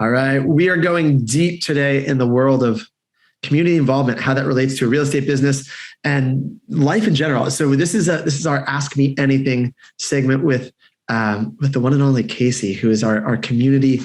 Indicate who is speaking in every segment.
Speaker 1: All right. We are going deep today in the world of community involvement, how that relates to a real estate business and life in general. So this is our Ask Me Anything segment with the one and only Casey, who is our community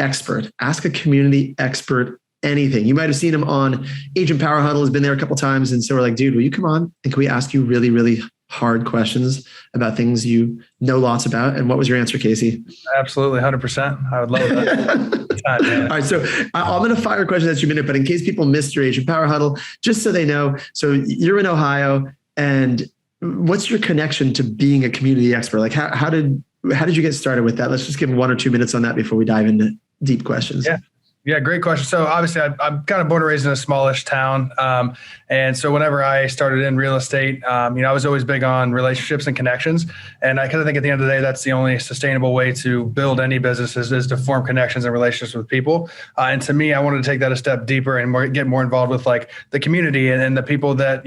Speaker 1: expert. Ask a community expert anything. You might have seen him on Agent Power Huddle. Has been there a couple of times, and so we're like, dude, will you come on and can we ask you really, really hard questions about things you know lots about? And what was your answer, Casey?
Speaker 2: Absolutely, 100%. I would love that.
Speaker 1: All right, so I'm going to fire questions at you in a minute, but in case people missed your Agent Power Huddle, just so they know, so you're in Ohio, and what's your connection to being a community expert? Like, how did you get started with that? Let's just give 1 or 2 minutes on that before we dive into deep questions.
Speaker 2: Yeah, great question. So obviously I'm kind of born and raised in a smallish town. And so whenever I started in real estate, I was always big on relationships and connections. And I kind of think at the end of the day, that's the only sustainable way to build any business is to form connections and relationships with people. And to me, I wanted to take that a step deeper and get more involved with like the community and the people that,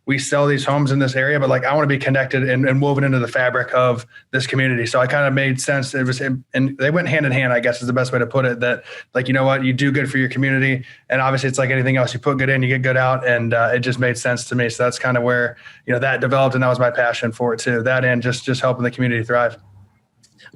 Speaker 2: we sell these homes in this area, but like I want to be connected and woven into the fabric of this community. So I kind of made sense. And they went hand in hand, I guess is the best way to put it, that like, you know what, you do good for your community. And obviously it's like anything else, you put good in, you get good out. And it just made sense to me. So that's kind of where, that developed. And that was my passion for it too. That and just helping the community thrive.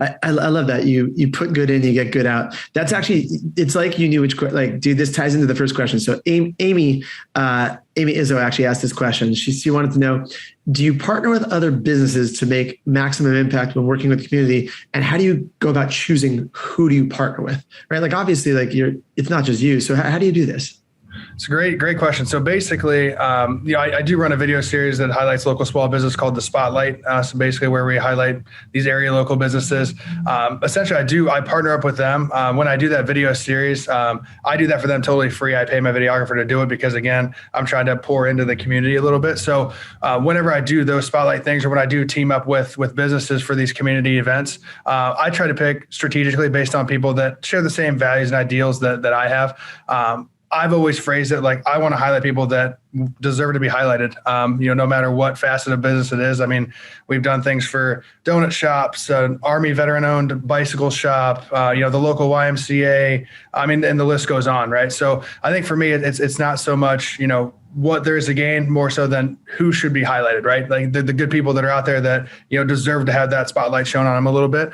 Speaker 1: I love that. You put good in, you get good out. That's actually, it's like you knew which, like, dude, this ties into the first question. So Amy Izzo actually asked this question. She wanted to know, do you partner with other businesses to make maximum impact when working with the community? And how do you go about choosing who do you partner with, right? Like, obviously, like it's not just you. So how do you do this?
Speaker 2: It's a great question. So basically, I do run a video series that highlights local small business called The Spotlight. So basically where we highlight these area local businesses. Essentially, I partner up with them. When I do that video series, I do that for them totally free. I pay my videographer to do it because, again, I'm trying to pour into the community a little bit. So whenever I do those spotlight things or when I do team up with businesses for these community events, I try to pick strategically based on people that share the same values and ideals that I have. I've always phrased it like I want to highlight people that deserve to be highlighted, no matter what facet of business it is. I mean, we've done things for donut shops, an Army veteran-owned bicycle shop, the local YMCA. I mean, and the list goes on, right? So I think for me, it's not so much, what there is to gain more so than who should be highlighted, right? Like the good people that are out there that, deserve to have that spotlight shown on them a little bit.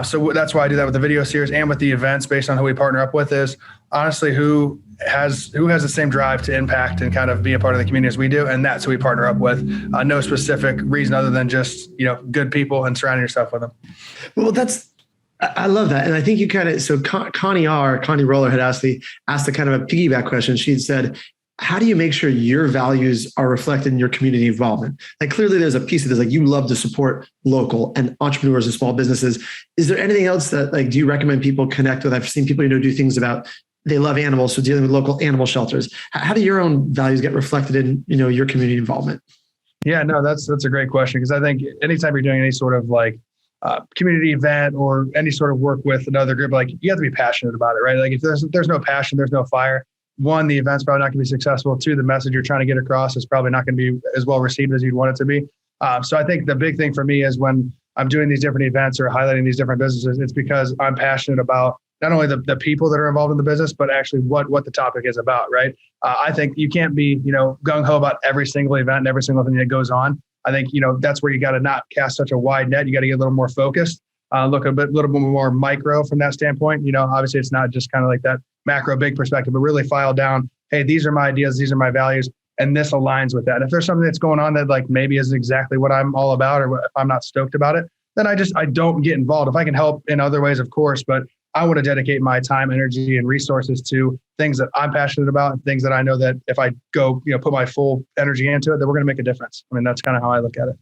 Speaker 2: So that's why I do that with the video series and with the events based on who we partner up with is honestly who has the same drive to impact and kind of be a part of the community as we do. And that's who we partner up with. No specific reason other than just, good people and surrounding yourself with them.
Speaker 1: Well, I love that. And I think you kind of, so Connie Roller had asked the kind of a piggyback question. She'd said, how do you make sure your values are reflected in your community involvement? Like clearly there's a piece of this, like you love to support local and entrepreneurs and small businesses. Is there anything else that like, do you recommend people connect with? I've seen people, do things about, they love animals. So dealing with local animal shelters, how do your own values get reflected in, your community involvement?
Speaker 2: Yeah, no, that's a great question. Cause I think anytime you're doing any sort of like community event or any sort of work with another group, like you have to be passionate about it, right? Like if there's no passion, there's no fire. One, the event's probably not going to be successful. Two, the message you're trying to get across is probably not going to be as well received as you'd want it to be. So I think the big thing for me is when I'm doing these different events or highlighting these different businesses, it's because I'm passionate about not only the people that are involved in the business, but actually what the topic is about, right? I think you can't be, gung-ho about every single event and every single thing that goes on. I think, that's where you got to not cast such a wide net. You got to get a little more focused, look a little bit more micro from that standpoint. Obviously it's not just kind of like that macro big perspective, but really file down, hey, these are my ideas, these are my values, and this aligns with that. And if there's something that's going on that like maybe isn't exactly what I'm all about, or if I'm not stoked about it, then I don't get involved. If I can help in other ways, of course, but I want to dedicate my time, energy, and resources to things that I'm passionate about and things that I know that if I go, put my full energy into it, that we're going to make a difference. I mean, that's kind of how I look at it.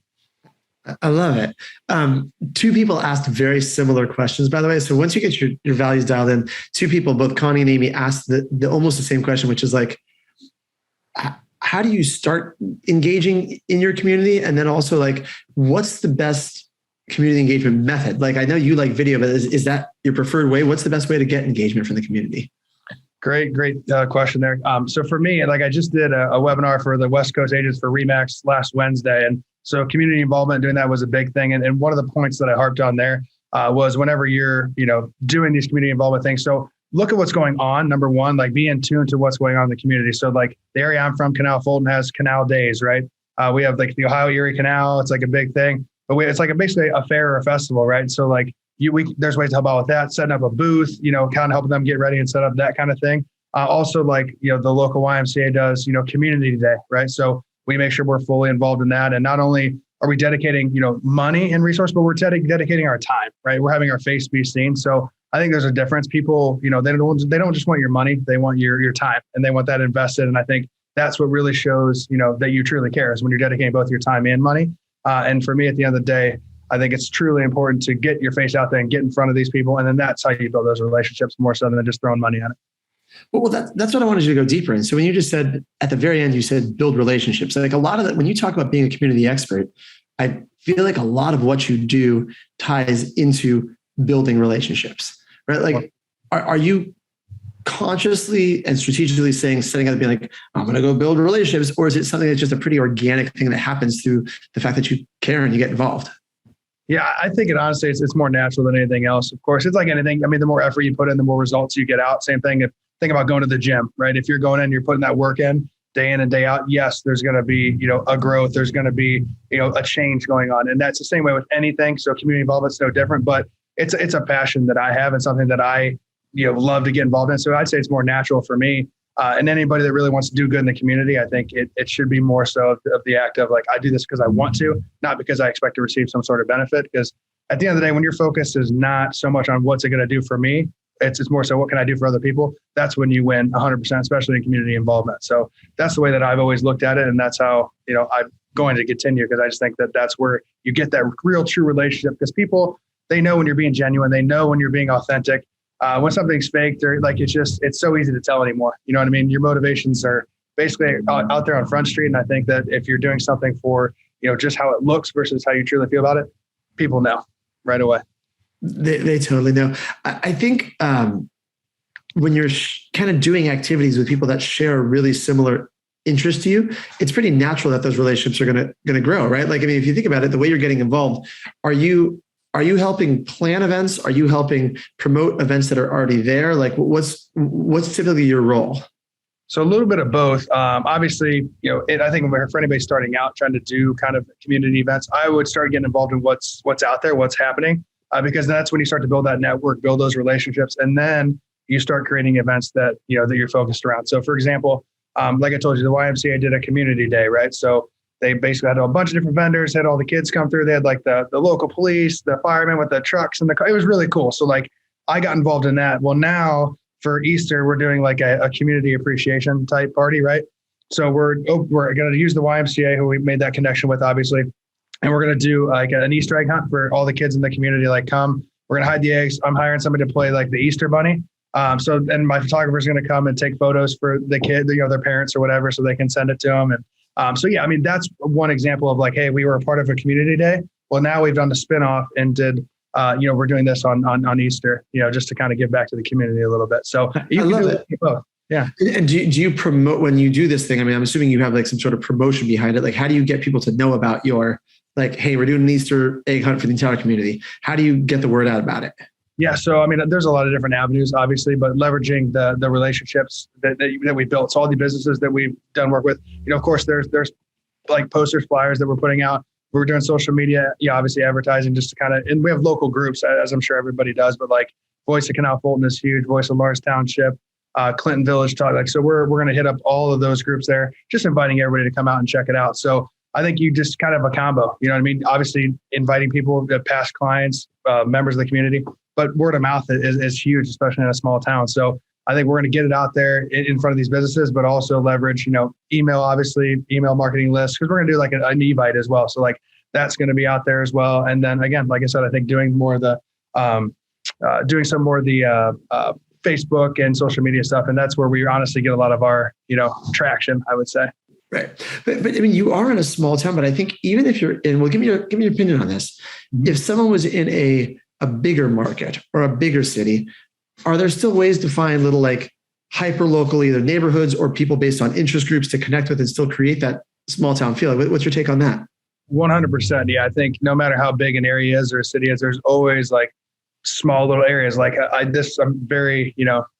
Speaker 1: I love it. 2 people asked very similar questions, by the way. So once you get your values dialed in, 2 people, both Connie and Amy, asked the almost the same question, which is like, how do you start engaging in your community? And then also like, what's the best community engagement method? Like, I know you like video, but is that your preferred way? What's the best way to get engagement from the community?
Speaker 2: Great question there. So for me, like I just did a webinar for the West Coast agents for RE/MAX last Wednesday. And so community involvement, doing that was a big thing. And one of the points that I harped on there was whenever you're, doing these community involvement things. So look at what's going on. Number one, like be in tune to what's going on in the community. So like the area I'm from, Canal Fulton, has canal days, right? We have like the Ohio Erie Canal. It's like a big thing, but it's like basically a fair or a festival, right? So like there's ways to help out with that, setting up a booth, kind of helping them get ready and set up that kind of thing. Also, like, the local YMCA does, community day, right? So we make sure we're fully involved in that. And not only are we dedicating, money and resource, but we're dedicating our time, right? We're having our face be seen. So I think there's a difference. People, they don't just want your money, they want your time, and they want that invested. And I think that's what really shows, that you truly care, is when you're dedicating both your time and money. And for me, at the end of the day, I think it's truly important to get your face out there and get in front of these people. And then that's how you build those relationships, more so than just throwing money at it.
Speaker 1: Well, that's what I wanted you to go deeper in. So when you just said at the very end, you said build relationships. Like a lot of that, when you talk about being a community expert, I feel like a lot of what you do ties into building relationships, right? Like, are you consciously and strategically setting out, being like, I'm going to go build relationships, or is it something that's just a pretty organic thing that happens through the fact that you care and you get involved?
Speaker 2: Yeah, I think honestly, it's more natural than anything else. Of course, it's like anything. I mean, the more effort you put in, the more results you get out. Same thing. Think about going to the gym, right? If you're going in, you're putting that work in and day out. Yes, there's going to be, a growth. There's going to be, a change going on. And that's the same way with anything. So community involvement's no different, but it's a passion that I have and something that I, love to get involved in. So I'd say it's more natural for me. And anybody that really wants to do good in the community, I think it should be more so of the act of like, I do this because I want to, not because I expect to receive some sort of benefit. Because at the end of the day, when your focus is not so much on what's it going to do for me, it's more so what can I do for other people? That's when you win 100%, especially in community involvement. So that's the way that I've always looked at it. And that's how, I'm going to continue, because I just think that that's where you get that real true relationship, because people, they know when you're being genuine, they know when you're being authentic. When something's fake, they're like, it's so easy to tell anymore. You know what I mean? Your motivations are basically out there on Front Street. And I think that if you're doing something for, just how it looks versus how you truly feel about it, people know right away.
Speaker 1: They totally know. I think when you're kind of doing activities with people that share a really similar interest to you, it's pretty natural that those relationships are going to grow, right? Like, I mean, if you think about it, the way you're getting involved, are you helping plan events? Are you helping promote events that are already there? Like, what's typically your role?
Speaker 2: So a little bit of both. Obviously, I think for anybody starting out, trying to do kind of community events, I would start getting involved in what's out there, what's happening, because that's when you start to build that network, build those relationships, and then you start creating events that, that you're focused around. So for example, like I told you, the YMCA did a community day, right? So they basically had a bunch of different vendors, had all the kids come through. They had like the local police, the firemen with the trucks and the car. It was really cool. So like I got involved in that. Well, now for Easter, we're doing like a community appreciation type party, right? So we're going to use the YMCA, who we made that connection with, obviously. And we're going to do like an Easter egg hunt for all the kids in the community. Like, come, we're going to hide the eggs. I'm hiring somebody to play like the Easter bunny. And my photographer is going to come and take photos for the kid, their parents or whatever, so they can send it to them. And so, yeah, I mean, that's one example of like, hey, we were a part of a community day. Well, now we've done the spinoff and did, we're doing this on Easter, just to kind of give back to the community a little bit. So you can do it both. Yeah.
Speaker 1: And do you promote when you do this thing? I mean, I'm assuming you have like some sort of promotion behind it. Like, how do you get people to know about your, like, hey, we're doing an Easter egg hunt for the entire community? How do you get the word out about it?
Speaker 2: Yeah. So, I mean, there's a lot of different avenues, obviously, but leveraging the relationships that we built. So all the businesses that we've done work with, of course, there's like posters, flyers that we're putting out. We're doing social media, obviously advertising, just to kind of, and we have local groups, as I'm sure everybody does, but like Voice of Canal Fulton is huge, Voice of Lawrence Township, Clinton Village Talk. Like, so we're going to hit up all of those groups there, just inviting everybody to come out and check it out. So I think you just kind of a combo, you know what I mean? Obviously inviting people, past clients, members of the community, but word of mouth is huge, especially in a small town. So I think we're going to get it out there in front of these businesses, but also leverage, email, obviously, email marketing lists, because we're going to do like an Evite as well. So like that's going to be out there as well. And then again, like I said, I think doing more of the, Facebook and social media stuff. And that's where we honestly get a lot of our, traction, I would say.
Speaker 1: Right. But I mean, you are in a small town, but I think even if you're in, well, give me your opinion on this. Mm-hmm. If someone was in a bigger market or a bigger city, are there still ways to find little like hyper local, either neighborhoods or people based on interest groups to connect with and still create that small town feel? What's your take on that?
Speaker 2: 100%. Yeah. I think no matter how big an area is or a city is, there's always like small little areas. Like I'm very,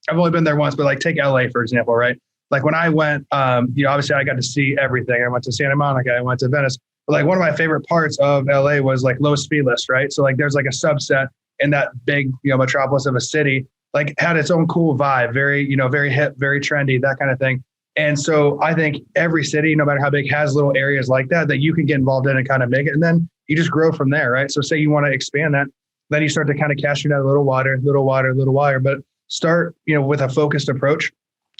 Speaker 2: I've only been there once, but like take LA, for example, right? Like when I went, obviously I got to see everything. I went to Santa Monica, I went to Venice, but like one of my favorite parts of LA was like Los Feliz, right? So like there's like a subset in that big, metropolis of a city, like had its own cool vibe, very, very hip, very trendy, that kind of thing. And so I think every city, no matter how big, has little areas like that you can get involved in and kind of make it. And then you just grow from there, right? So say you want to expand that, then you start to kind of cast your net a little wider, but start, with a focused approach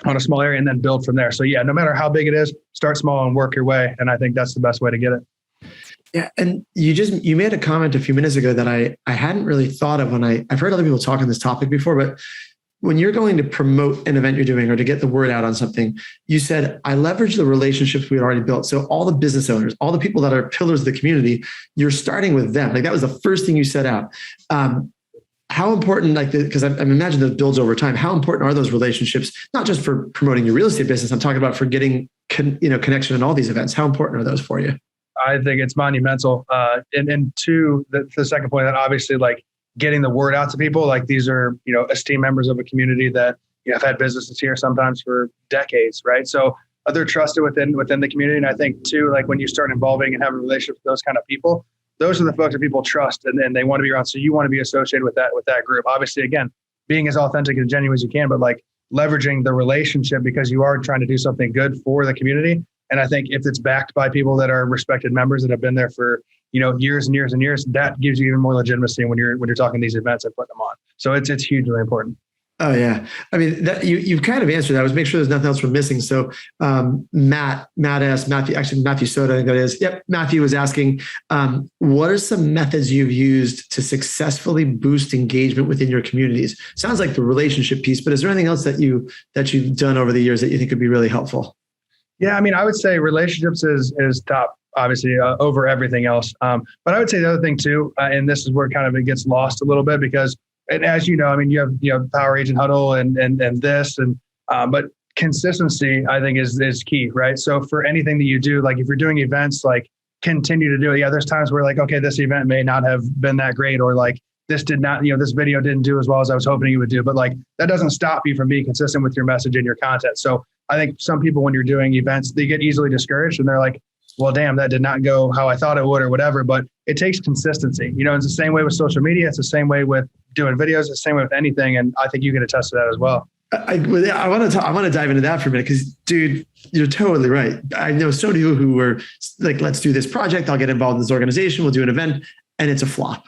Speaker 2: on a small area and then build from there. So yeah, no matter how big it is, start small and work your way. And I think that's the best way to get it.
Speaker 1: Yeah. And you made a comment a few minutes ago that I hadn't really thought of when I've heard other people talk on this topic before, but when you're going to promote an event you're doing or to get the word out on something, you said, I leverage the relationships we had already built. So all the business owners, all the people that are pillars of the community, you're starting with them. Like that was the first thing you set out. How important, because I imagine that builds over time, how important are those relationships, not just for promoting your real estate business, I'm talking about for getting connection in all these events. How important are those for you?
Speaker 2: I think it's monumental. And two, the second point, that obviously like getting the word out to people, like these are, esteemed members of a community that have had businesses here sometimes for decades, right? So they're trusted within the community. And I think too, like when you start involving and having relationships with those kind of people, those are the folks that people trust and they want to be around. So you want to be associated with that group. Obviously, again, being as authentic and genuine as you can, but like leveraging the relationship because you are trying to do something good for the community. And I think if it's backed by people that are respected members that have been there for, years and years and years, that gives you even more legitimacy when you're talking these events and putting them on. So it's hugely important.
Speaker 1: Oh yeah. I mean, that you've kind of answered that. I was making sure there's nothing else we're missing. So Matthew Soda, I think that is. Yep. Matthew was asking, what are some methods you've used to successfully boost engagement within your communities? Sounds like the relationship piece, but is there anything else that you've done over the years that you think could be really helpful?
Speaker 2: Yeah. I mean, I would say relationships is top, obviously, over everything else. But I would say the other thing too, and this is where kind of it gets lost a little bit because, and as you know, I mean, you have Power Agent Huddle and this, but consistency, I think is key, right? So for anything that you do, like if you're doing events, like continue to do it. Yeah, there's times where like, okay, this event may not have been that great, or like this did not, this video didn't do as well as I was hoping it would do, but like that doesn't stop you from being consistent with your message and your content. So I think some people, when you're doing events, they get easily discouraged and they're like, well, damn, that did not go how I thought it would or whatever, but it takes consistency. It's the same way with social media. It's the same way with doing videos, it's the same way with anything. And I think you can attest to that as well.
Speaker 1: I want to dive into that for a minute because, dude, you're totally right. I know so many people who were like, let's do this project. I'll get involved in this organization. We'll do an event, and it's a flop,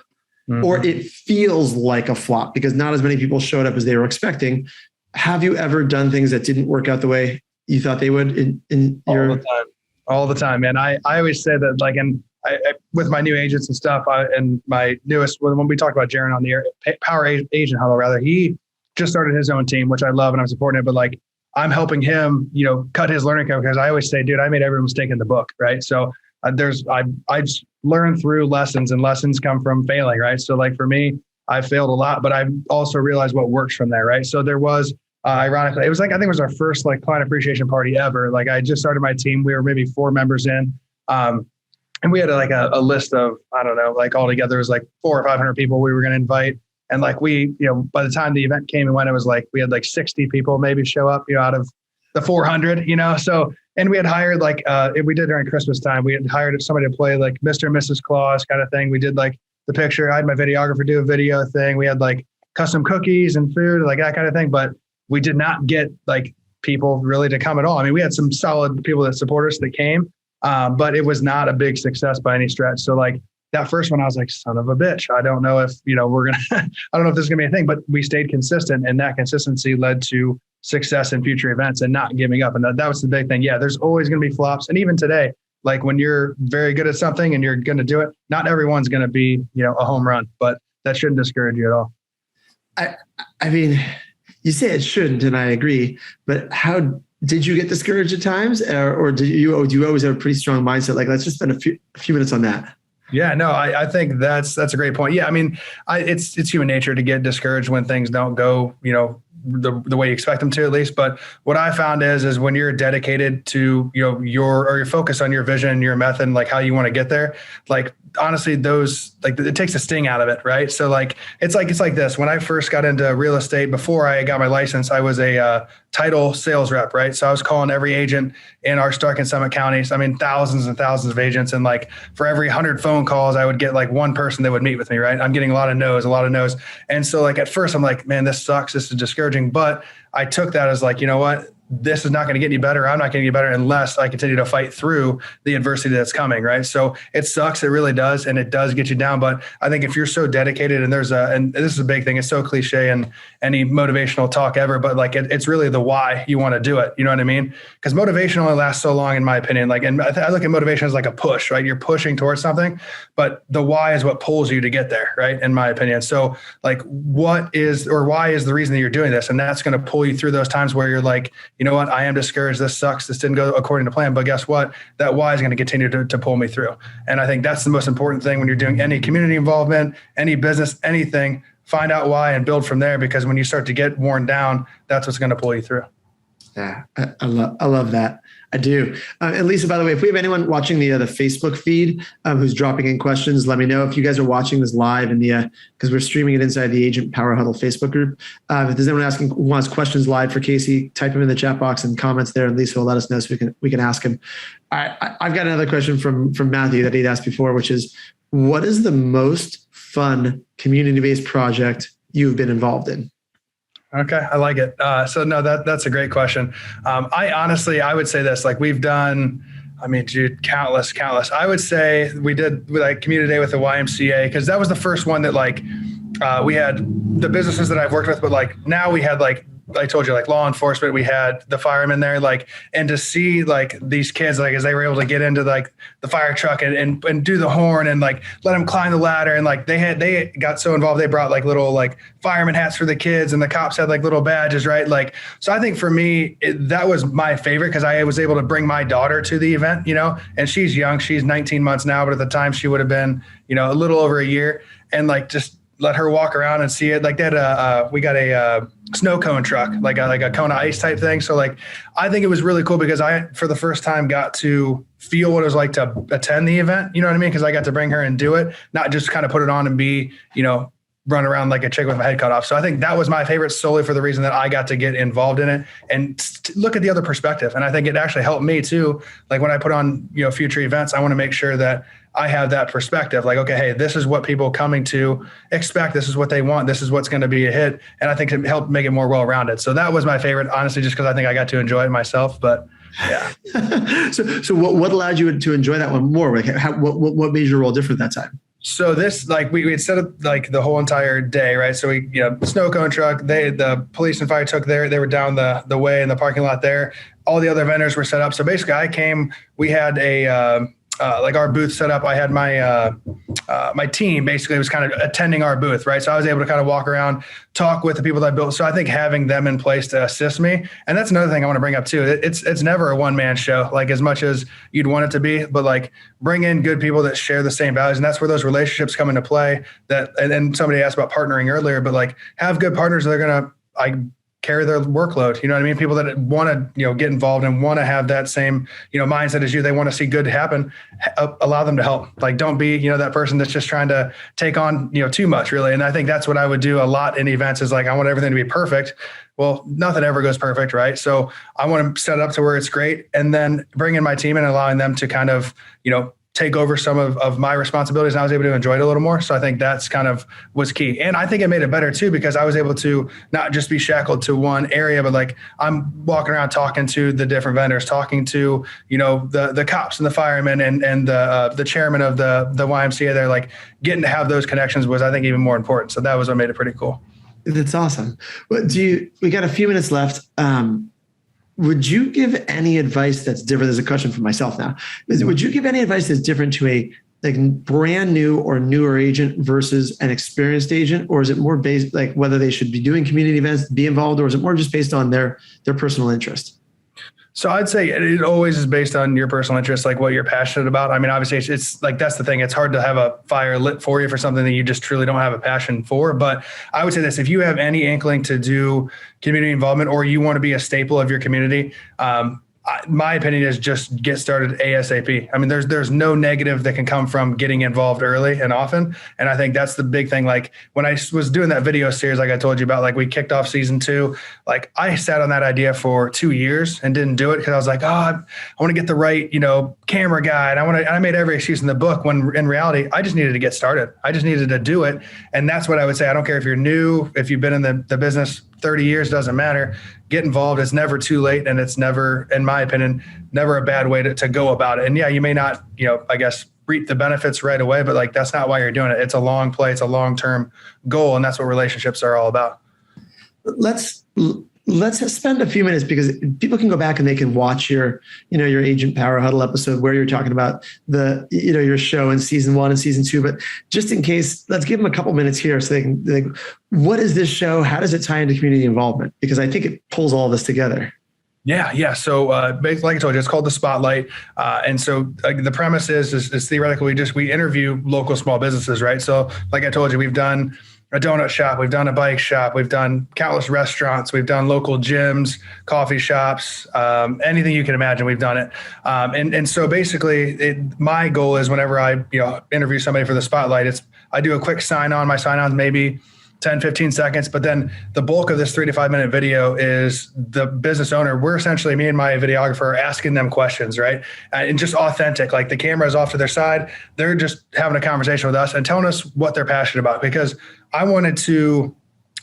Speaker 1: or it feels like a flop because not as many people showed up as they were expecting. Have you ever done things that didn't work out the way you thought they would in your
Speaker 2: all the time, man? I always say that, like, and I with my new agents and stuff, and my newest, when we talked about Jaron on the air, Power Agent Huddle, rather, he just started his own team, which I love and I'm supporting it. But like, I'm helping him, cut his learning curve because I always say, dude, I made every mistake in the book, right? So I just learn through lessons, and lessons come from failing, right? So like for me, I failed a lot, but I've also realized what works from there, right? So there was. Ironically, it was like, I think it was our first like client appreciation party ever. Like I just started my team. We were maybe 4 members in. And we had like a list of, I don't know, like altogether it was like 400 or 500 people we were going to invite. And like we, by the time the event came and went, it was like, we had like 60 people maybe show up, out of the 400, so, and we had hired like, we did during Christmas time, we had hired somebody to play like Mr. and Mrs. Claus kind of thing. We did like the picture. I had my videographer do a video thing. We had like custom cookies and food, like that kind of thing. But we did not get like people really to come at all. I mean, we had some solid people that support us that came, but it was not a big success by any stretch. So like that first one, I was like, son of a bitch. I don't know if, we're going to, I don't know if this is going to be a thing, but we stayed consistent, and that consistency led to success in future events and not giving up. And that was the big thing. Yeah, there's always going to be flops. And even today, like when you're very good at something and you're going to do it, not everyone's going to be, a home run, but that shouldn't discourage you at all.
Speaker 1: I mean, you say it shouldn't, and I agree, but how did you get discouraged at times, or do you always have a pretty strong mindset? Like, let's just spend a few minutes on that.
Speaker 2: Yeah, no, I think that's a great point. Yeah, I mean, it's human nature to get discouraged when things don't go, the way you expect them to, at least. But what I found is when you're dedicated to, your focus on your vision and your method and like how you want to get there, like honestly, those, like, it takes the sting out of it. Right. So like, it's like this. When I first got into real estate, before I got my license, I was a title sales rep. Right. So I was calling every agent in our Stark and Summit counties. I mean, thousands and thousands of agents. And like for every 100 phone calls, I would get like one person that would meet with me. Right. I'm getting a lot of no's. And so like, at first I'm like, man, this sucks. This is discouraging. But I took that as like, you know what? This is not going to get any better. I'm not going to get better unless I continue to fight through the adversity that's coming. Right. So it sucks. It really does. And it does get you down. But I think if you're so dedicated, and and this is a big thing, it's so cliche in any motivational talk ever, but like it's really the why you want to do it. You know what I mean? Because motivation only lasts so long, in my opinion. Like, and I look at motivation as like a push, right? You're pushing towards something, but the why is what pulls you to get there. Right. In my opinion. So like, why is the reason that you're doing this? And that's going to pull you through those times where you're like, you know what? I am discouraged. This sucks. This didn't go according to plan. But guess what? That why is going to continue to pull me through. And I think that's the most important thing when you're doing any community involvement, any business, anything. Find out why and build from there. Because when you start to get worn down, that's what's going to pull you through.
Speaker 1: Yeah, I love that. I do. And Lisa, by the way, if we have anyone watching the Facebook feed who's dropping in questions, let me know. If you guys are watching this live in because we're streaming it inside the Agent Power Huddle Facebook group. If there's anyone who wants questions live for Casey, type them in the chat box and comments there, and Lisa will let us know so we can ask him. I've got another question from Matthew that he'd asked before, which is, what is the most fun community-based project you've been involved in?
Speaker 2: Okay. I like it. So no, that's a great question. I would say this, like we've done, countless. I would say we did like community day with the YMCA, because that was the first one that like, we had the businesses that I've worked with, but like now we had like, I told you, like law enforcement, we had the firemen there, like, and to see like these kids, like as they were able to get into like the fire truck and do the horn and like let them climb the ladder. And like they got so involved, they brought like little like fireman hats for the kids, and the cops had like little badges, right? Like, so I think for me, that was my favorite, because I was able to bring my daughter to the event, and she's young, she's 19 months now, but at the time she would have been, a little over a year, and like just let her walk around and see it. Like that, we got a snow cone truck, like a cone of ice type thing. So like, I think it was really cool because I, for the first time, got to feel what it was like to attend the event. You know what I mean? Because I got to bring her and do it, not just kind of put it on and be, run around like a chick with my head cut off. So I think that was my favorite, solely for the reason that I got to get involved in it and look at the other perspective. And I think it actually helped me too. Like when I put on, future events, I want to make sure that I have that perspective. Like, okay, hey, this is what people coming to expect. This is what they want. This is what's going to be a hit. And I think it helped make it more well-rounded. So that was my favorite, honestly, just because I think I got to enjoy it myself. But yeah.
Speaker 1: So what allowed you to enjoy that one more? Like, what made your role different that time?
Speaker 2: So this, like we had set up like the whole entire day, right? So we, snow cone truck, the police and fire took they were down the way in the parking lot there. All the other vendors were set up. So basically I came, we had like our booth set up. I had my team basically was kind of attending our booth, right? So I was able to kind of walk around, talk with the people that I built. So I think having them in place to assist me, and that's another thing I want to bring up too. It's never a one-man show, like as much as you'd want it to be, but like bring in good people that share the same values. And that's where those relationships come into play. And somebody asked about partnering earlier, but like have good partners that are going to, carry their workload. You know what I mean? People that want to, get involved and want to have that same, mindset as you. They want to see good happen. Allow them to help. Like, don't be, that person that's just trying to take on, too much really. And I think that's what I would do a lot in events is like, I want everything to be perfect. Well, nothing ever goes perfect, right? So I want to set it up to where it's great, and then bring in my team and allowing them to kind of, take over some of my responsibilities, and I was able to enjoy it a little more. So I think that's kind of was key. And I think it made it better too, because I was able to not just be shackled to one area, but like I'm walking around talking to the different vendors, talking to, the cops and the firemen and the chairman of the YMCA there, like getting to have those connections was, I think, even more important. So that was what made it pretty cool.
Speaker 1: That's awesome. We got a few minutes left. Would you give any advice that's different? There's a question for myself now. Would you give any advice that's different to a brand new or newer agent versus an experienced agent? Or is it more based like whether they should be doing community events, be involved, or is it more just based on their personal interest?
Speaker 2: So I'd say it always is based on your personal interest, like what you're passionate about. I mean, obviously it's like, that's the thing. It's hard to have a fire lit for you for something that you just truly don't have a passion for. But I would say this, if you have any inkling to do community involvement, or you want to be a staple of your community, my opinion is just get started ASAP. I mean, there's no negative that can come from getting involved early and often. And I think that's the big thing. Like when I was doing that video series, like I told you about, like we kicked off season 2, like I sat on that idea for 2 years and didn't do it because I was like, oh, I want to get the right, camera guy. And I made every excuse in the book, when in reality, I just needed to get started. I just needed to do it. And that's what I would say. I don't care if you're new, if you've been in the business 30 years, doesn't matter. Get involved. It's never too late. And it's never, in my opinion, never a bad way to go about it. And yeah, you may not, I guess, reap the benefits right away, but like, that's not why you're doing it. It's a long play. It's a long-term goal. And that's what relationships are all about.
Speaker 1: Let's spend a few minutes, because people can go back and they can watch your Agent Power Huddle episode where you're talking about your show in season 1 and season 2. But just in case, let's give them a couple minutes here so they can what is this show? How does it tie into community involvement? Because I think it pulls all this together. Yeah.
Speaker 2: So basically, like I told you, it's called The Spotlight. And so the premise is theoretically we interview local small businesses, right? So like I told you, we've done a donut shop, we've done a bike shop, we've done countless restaurants, we've done local gyms, coffee shops, anything you can imagine, we've done it. And so basically my goal is, whenever I interview somebody for The Spotlight, I do a quick sign on. My sign on is maybe 10, 15 seconds. But then the bulk of this 3 to 5 minute video is the business owner. We're essentially, me and my videographer, are asking them questions, right? And just authentic, like the camera is off to their side. They're just having a conversation with us and telling us what they're passionate about, because I wanted to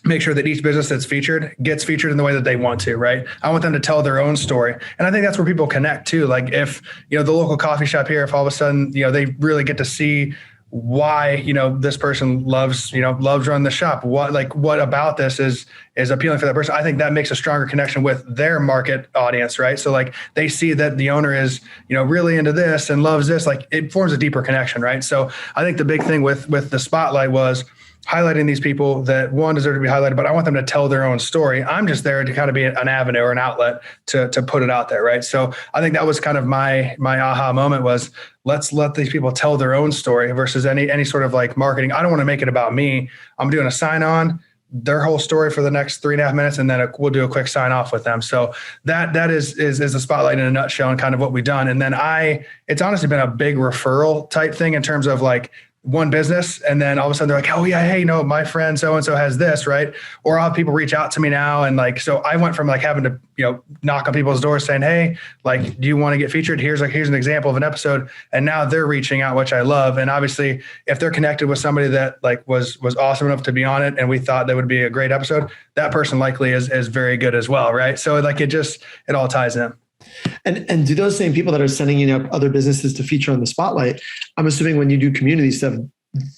Speaker 2: make sure that each business that's featured gets featured in the way that they want to, right? I want them to tell their own story. And I think that's where people connect too. Like if, the local coffee shop here, if all of a sudden, they really get to see why, this person loves running the shop. What about this is appealing for that person. I think that makes a stronger connection with their market audience, right? So like they see that the owner is, really into this and loves this, like it forms a deeper connection, right? So I think the big thing with The Spotlight was highlighting these people that, one, deserve to be highlighted, but I want them to tell their own story. I'm just there to kind of be an avenue or an outlet to put it out there, right? So I think that was kind of my aha moment was, let's let these people tell their own story versus any sort of like marketing. I don't want to make it about me. I'm doing a sign on, their whole story for the next 3.5 minutes, and then we'll do a quick sign off with them. So that is The Spotlight in a nutshell and kind of what we've done. And then it's honestly been a big referral type thing in terms of like, one business, and then all of a sudden they're like, oh yeah, hey, my friend so-and-so has this, right? Or I'll have people reach out to me now. And like, so I went from like having to, knock on people's doors saying, hey, like, do you want to get featured? Here's an example of an episode. And now they're reaching out, which I love. And obviously if they're connected with somebody that like was awesome enough to be on it, and we thought that would be a great episode, that person likely is very good as well, right? So like it all ties in.
Speaker 1: And do those same people that are sending other businesses to feature on The Spotlight, I'm assuming when you do community stuff,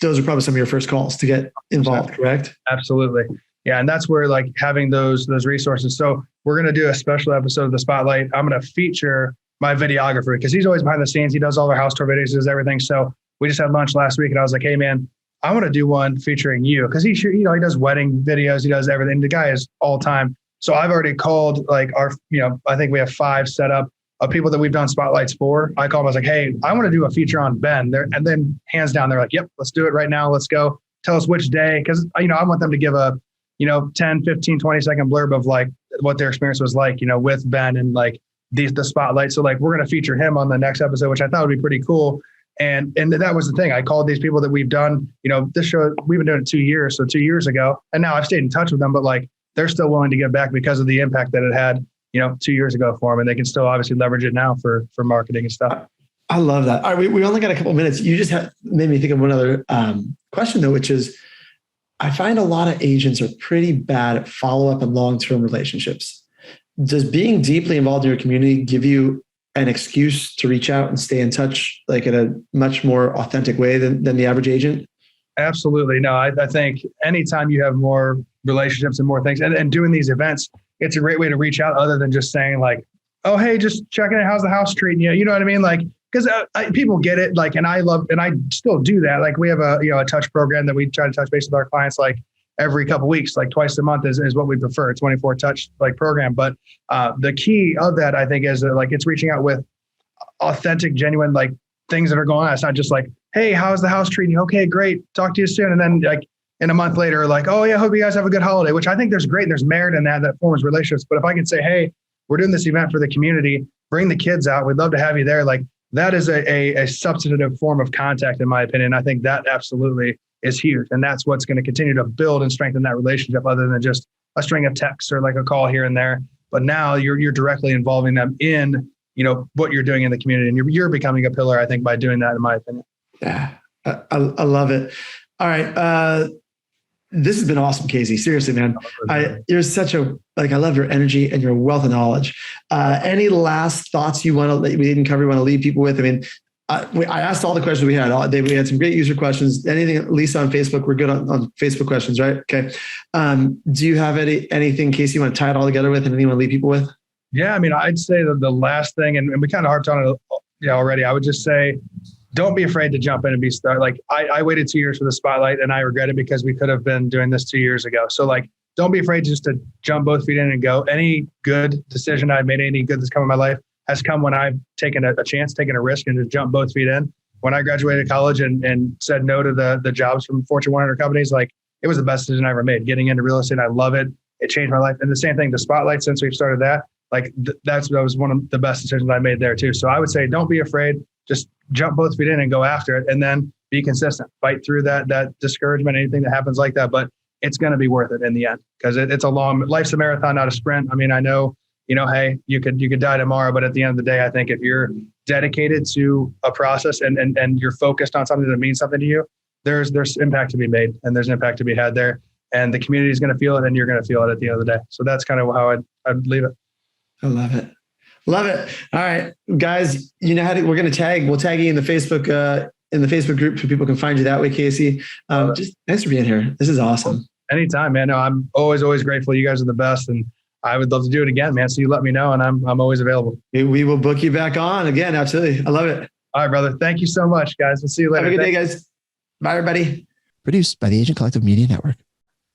Speaker 1: those are probably some of your first calls to get involved, correct?
Speaker 2: Absolutely. Yeah. And that's where like having those resources. So we're going to do a special episode of The Spotlight. I'm going to feature my videographer because he's always behind the scenes. He does all our house tour videos, does everything. So we just had lunch last week and I was like, hey man, I want to do one featuring you. Cause he does wedding videos. He does everything. The guy is all time. So I've already called like I think we have 5 set up of people that we've done spotlights for. I called them, I was like, hey, I want to do a feature on Ben. And then hands down, they're like, yep, let's do it right now. Let's go. Tell us which day. Cause I want them to give a, 10, 15, 20 second blurb of like what their experience was like, with Ben and like the spotlight. So like, we're going to feature him on the next episode, which I thought would be pretty cool. And that was the thing. I called these people that we've done, this show, we've been doing it 2 years. So 2 years ago, and now I've stayed in touch with them, but like, they're still willing to give back because of the impact that it had, 2 years ago for them. And they can still obviously leverage it now for marketing and stuff.
Speaker 1: I love that. All right, we only got a couple of minutes. You just made me think of one other question though, which is I find a lot of agents are pretty bad at follow-up and long-term relationships. Does being deeply involved in your community give you an excuse to reach out and stay in touch like in a much more authentic way than the average agent?
Speaker 2: Absolutely. No, I think anytime you have more relationships and more things and doing these events, it's a great way to reach out other than just saying like, oh, hey, just checking it. How's the house treating you? You know what I mean? Like, because people get it. Like, and I still do that. Like we have a touch program that we try to touch base with our clients. Like, every couple of weeks, like twice a month is what we prefer, 24 touch like program. But the key of that, I think, is that like it's reaching out with authentic, genuine, like things that are going on. It's not just like, hey, how's the house treating you? Okay, great. Talk to you soon. And then like in a month later, like, oh yeah, hope you guys have a good holiday, which I think there's great. There's merit in that forms relationships. But if I can say, hey, we're doing this event for the community, bring the kids out. We'd love to have you there. Like that is a substantive form of contact, in my opinion. I think that absolutely is huge. And that's what's going to continue to build and strengthen that relationship other than just a string of texts or like a call here and there. But now you're directly involving them in, what you're doing in the community, and you're becoming a pillar, I think, by doing that, in my opinion.
Speaker 1: Yeah, I love it. All right. This has been awesome, Casey. Seriously, man. You're such I love your energy and your wealth of knowledge. Any last thoughts you want to, that we didn't cover, you want to leave people with? I mean, I asked all the questions we had. We had some great user questions. Anything, at least on Facebook, we're good on Facebook questions, right? Okay. Do you have anything, Casey, you want to tie it all together with, and anything you want to leave people with?
Speaker 2: Yeah, I mean, I'd say that the last thing, and we kind of harped on it already, I would just say, don't be afraid to jump in and be started. Like I waited 2 years for the spotlight, and I regret it because we could have been doing this 2 years ago. So like, don't be afraid just to jump both feet in and go. Any good decision I've made, any good that's come in my life has come when I've taken a chance, taken a risk, and just jumped both feet in. When I graduated college and said no to the jobs from Fortune 100 companies, like it was the best decision I ever made. Getting into real estate, I love it. It changed my life. And the same thing, the spotlight, since we've started that, like that was one of the best decisions I made there too. So I would say, don't be afraid. Just jump both feet in and go after it, and then be consistent. Fight through that discouragement, anything that happens like that. But it's going to be worth it in the end, because it's life's a marathon, not a sprint. I mean, I know, hey, you could die tomorrow, but at the end of the day, I think if you're dedicated to a process and you're focused on something that means something to you, there's impact to be made, and there's an impact to be had there, and the community is going to feel it, and you're going to feel it at the end of the day. So that's kind of how I'd leave it. I
Speaker 1: love it. Love it. All right, guys, we're going to we'll tag you in the Facebook group so people can find you that way, Casey. Just thanks for being here. This is awesome.
Speaker 2: Anytime, man. No, I'm always grateful. You guys are the best, and I would love to do it again, man. So you let me know, and I'm always available.
Speaker 1: We will book you back on again. Absolutely. I love it.
Speaker 2: All right, brother. Thank you so much, guys. We'll see you later.
Speaker 1: Have a good day, guys. Bye, everybody.
Speaker 3: Produced by the Agent Collective Media Network.